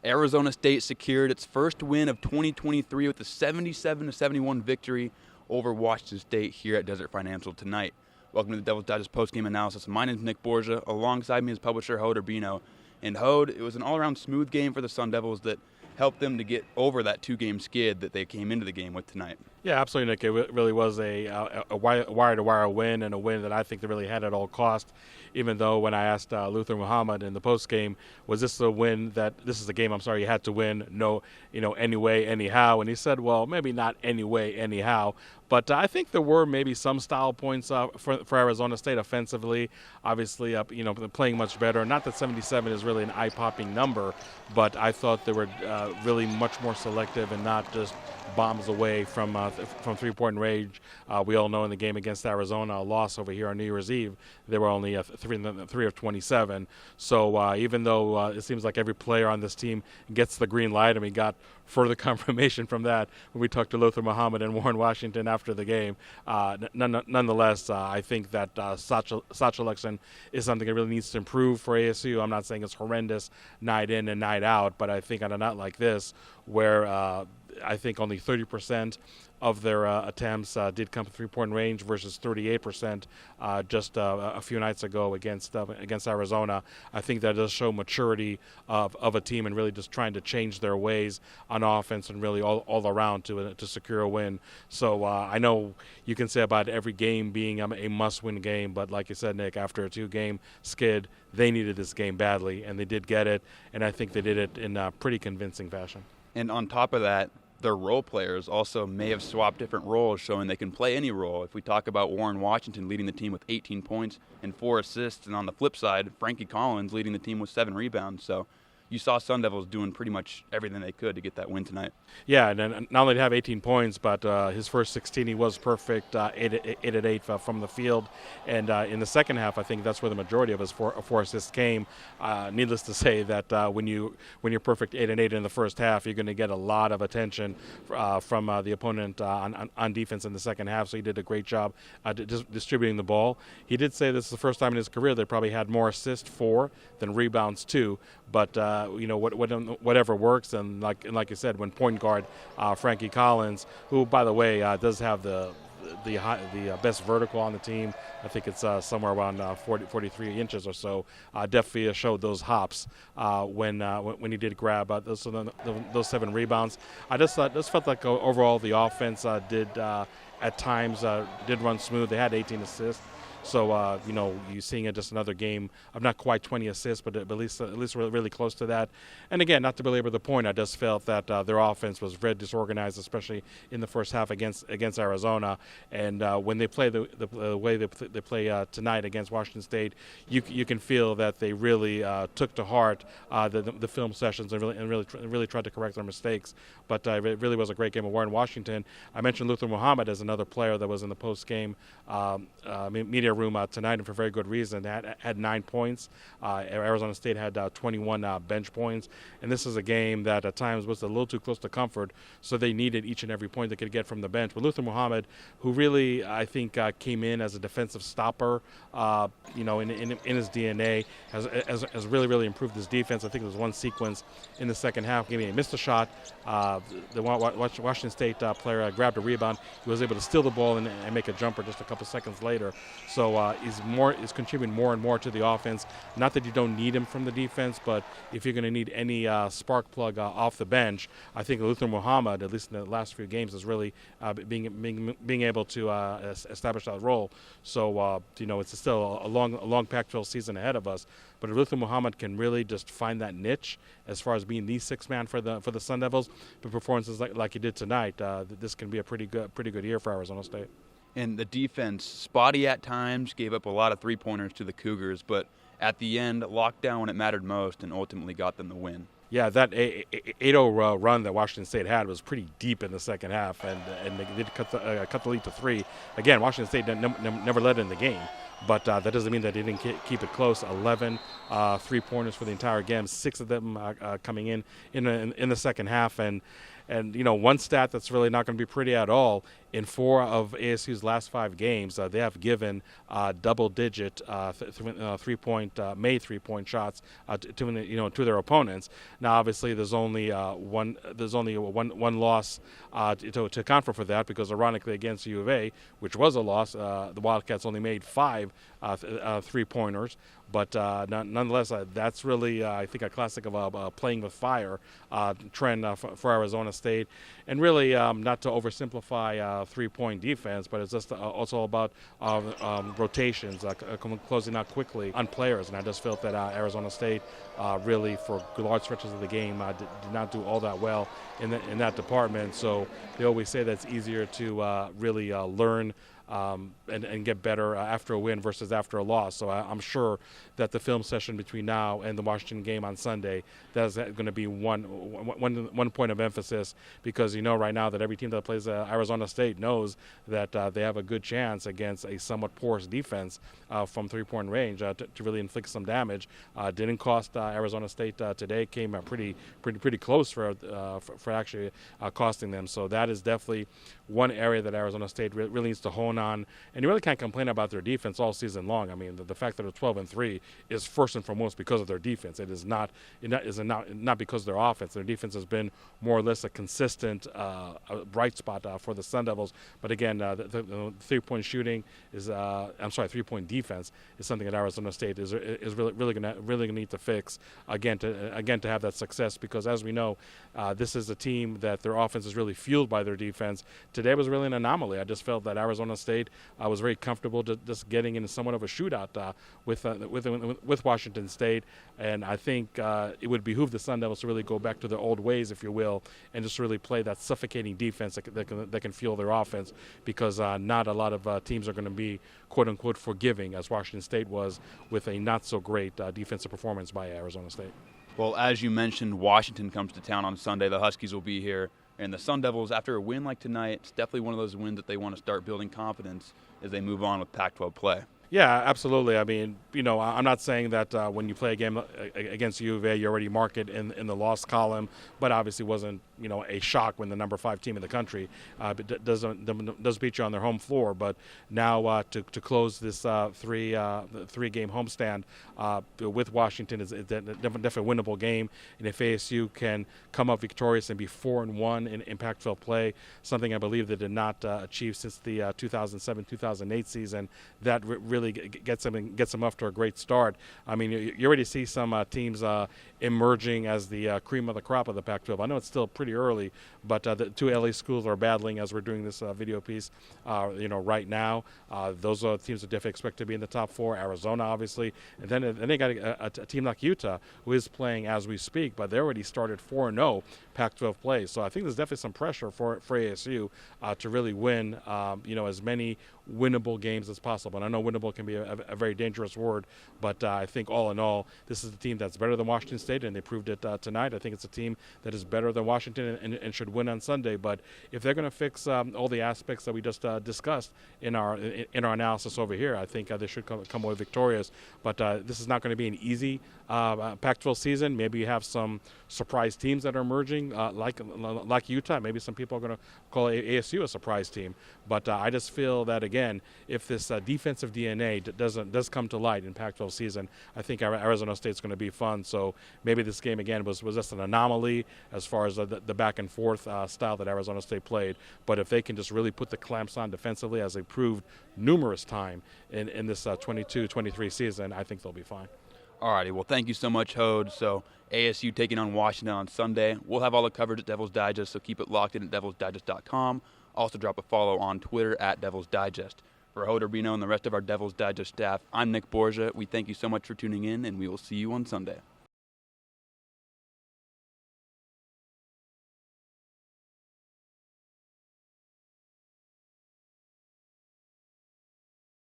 Arizona State secured its first win of 2023 with a 77-71 victory over Washington State here at Desert Financial tonight. Welcome to the Devil's Digest Postgame Analysis. My name is Nick Borgia. Alongside me is publisher Hode Urbino. And Hode, it was an all-around smooth game for the Sun Devils that helped them to get over that two-game skid that they came into the game with tonight. Yeah, absolutely, Nick. It really was a wire-to-wire win, and a win that I think they really had at all cost. Even though when I asked Luther Muhammad in the post-game, was this a win that – this is a game, I'm sorry, you had to win, anyway, anyhow. And he said, well, maybe not anyway, anyhow. But I think there were maybe some style points for Arizona State offensively. Obviously, playing much better. Not that 77 is really an eye-popping number, but I thought they were really much more selective and not just bombs away from three-point range. We all know in the game against Arizona, a loss over here on New Year's Eve, they were only 3 of 27. So even though it seems like every player on this team gets the green light, and we got further confirmation from that when we talked to Luther Muhammad and Warren Washington after the game. Nonetheless, I think that shot selection is something that really needs to improve for ASU. I'm not saying it's horrendous night in and night out, but I think on a night like this, where I think only 30% of their attempts did come to three-point range versus 38% just a few nights ago against Arizona. I think that does show maturity of a team and really just trying to change their ways on offense and really all around to secure a win. So I know you can say about every game being a must-win game, but like you said, Nick, after a two-game skid, they needed this game badly, and they did get it, and I think they did it in a pretty convincing fashion. And on top of that, their role players also may have swapped different roles, showing they can play any role. If we talk about Warren Washington leading the team with 18 points and 4 assists, and on the flip side, Frankie Collins leading the team with 7 rebounds. So you saw Sun Devils doing pretty much everything they could to get that win tonight. Yeah, and not only did he have 18 points, but his first 16, he was perfect, 8 at 8 from the field. And in the second half, I think that's where the majority of his four assists came. Needless to say that when you're perfect 8 and 8 in the first half, you're going to get a lot of attention from the opponent on defense in the second half. So he did a great job distributing the ball. He did say this is the first time in his career they probably had more assists for than rebounds too. But whatever works, and like you said, when point guard Frankie Collins, who by the way does have the best vertical on the team, I think it's somewhere around 43 inches or so. Definitely showed those hops when he did grab those 7 rebounds. I just felt like overall the offense did at times did run smooth. They had 18 assists. So, you're seeing just another game of not quite 20 assists, but at least really close to that. And again, not to belabor the point, I just felt that their offense was very disorganized, especially in the first half against Arizona. And when they play the way they play tonight against Washington State, you can feel that they really took to heart the film sessions and really tried to correct their mistakes. But it really was a great game of Warren Washington. I mentioned Luther Muhammad as another player that was in the post-game media room tonight, and for very good reason. Had 9 points. Arizona State had 21 bench points, and this is a game that at times was a little too close to comfort, so they needed each and every point they could get from the bench. But Luther Muhammad, who really I think came in as a defensive stopper, in his DNA, has really improved his defense. I think there was one sequence in the second half. He missed a shot. The Washington State player grabbed a rebound. He was able to steal the ball and make a jumper just a couple seconds later. So is contributing more and more to the offense. Not that you don't need him from the defense, but if you're going to need any spark plug off the bench, I think Luther Muhammad, at least in the last few games, is really being able to establish that role. So it's still a long Pac-12 season ahead of us. But if Luther Muhammad can really just find that niche as far as being the sixth man for the Sun Devils, but performances like he did tonight, this can be a pretty good year for Arizona State. And the defense, spotty at times, gave up a lot of three-pointers to the Cougars, but at the end, locked down when it mattered most and ultimately got them the win. Yeah, that 8-0 run that Washington State had was pretty deep in the second half, and they did cut the lead to 3. Again, Washington State never led in the game, but that doesn't mean that they didn't keep it close. 11 three-pointers for the entire game, 6 of them coming in the second half, and And, one stat that's really not going to be pretty at all, in 4 of ASU's last 5 games, they have given double-digit made three-point shots to their opponents. Now, obviously, there's only one loss to account for that, because ironically against U of A, which was a loss, the Wildcats only made 5 three-pointers. But nonetheless, that's really, I think, a classic of playing with fire trend for Arizona State. And really, not to oversimplify three-point defense, but it's just also about rotations, closing out quickly on players. And I just felt that Arizona State really, for large stretches of the game, did not do all that well in that department. So they always say that it's easier to really learn and get better after a win versus after a loss. So I'm sure that the film session between now and the Washington game on Sunday, that's going to be one point of emphasis, because right now that every team that plays Arizona State knows that they have a good chance against a somewhat porous defense from three-point range to really inflict some damage. Didn't cost Arizona State today. Came pretty close for actually costing them. So that is definitely one area that Arizona State really needs to hone on. And you really can't complain about their defense all season long. I mean, the fact that they're 12-3 is first and foremost because of their defense. It is not because of their offense. Their defense has been more or less a consistent bright spot for the Sun Devils. But again, the three-point shooting is, three-point defense is something that Arizona State is really gonna need to fix again to have that success. Because as we know, this is a team that their offense is really fueled by their defense. Today was really an anomaly. I just felt that Arizona State was very comfortable just getting into somewhat of a shootout with Washington State, and I think it would behoove the Sun Devils to really go back to their old ways, if you will, and just really play that suffocating defense that can fuel their offense, because not a lot of teams are going to be quote-unquote forgiving, as Washington State was with a not-so-great defensive performance by Arizona State. Well, as you mentioned, Washington comes to town on Sunday. The Huskies will be here. And the Sun Devils, after a win like tonight, it's definitely one of those wins that they want to start building confidence as they move on with Pac-12 play. Yeah, absolutely. I mean, I'm not saying that when you play a game against U of A, you already mark it in the loss column, but obviously wasn't, a shock when the number 5 team in the country does beat you on their home floor. But now to close this three-game homestand with Washington is definitely a winnable game. And if ASU can come up victorious and be 4-1 in Pac-12 play, something I believe they did not achieve since the 2007-2008 season, that really gets them off to a great start. I mean, you already see some teams emerging as the cream of the crop of the Pac-12. I know it's still pretty early, but the 2 LA schools are battling as we're doing this video piece, right now. Those are teams that definitely expect to be in the top 4. Arizona, obviously, and then they got a team like Utah, who is playing as we speak, but they already started 4-0 Pac-12 play. So I think there's definitely some pressure for ASU to really win, as many winnable games as possible. And I know winnable can be a very dangerous word, but I think all in all, this is a team that's better than Washington State, and they proved it tonight. I think it's a team that is better than Washington and should win on Sunday. But if they're going to fix all the aspects that we just discussed in our analysis over here, I think they should come away victorious. But this is not going to be an easy Pac-12 season. Maybe you have some surprise teams that are emerging, like Utah. Maybe some people are going to call ASU a surprise team. But I just feel that, again, if this defensive DNA does come to light in Pac-12 season, I think Arizona State's going to be fun. So maybe this game, again, was just an anomaly as far as the back-and-forth style that Arizona State played. But if they can just really put the clamps on defensively, as they proved numerous times in this 22-23 season, I think they'll be fine. All righty. Well, thank you so much, Hode. So ASU taking on Washington on Sunday. We'll have all the coverage at Devil's Digest, so keep it locked in at DevilsDigest.com. Also drop a follow on Twitter at Devil's Digest. For Hode Urbino and the rest of our Devil's Digest staff, I'm Nick Borgia. We thank you so much for tuning in, and we will see you on Sunday.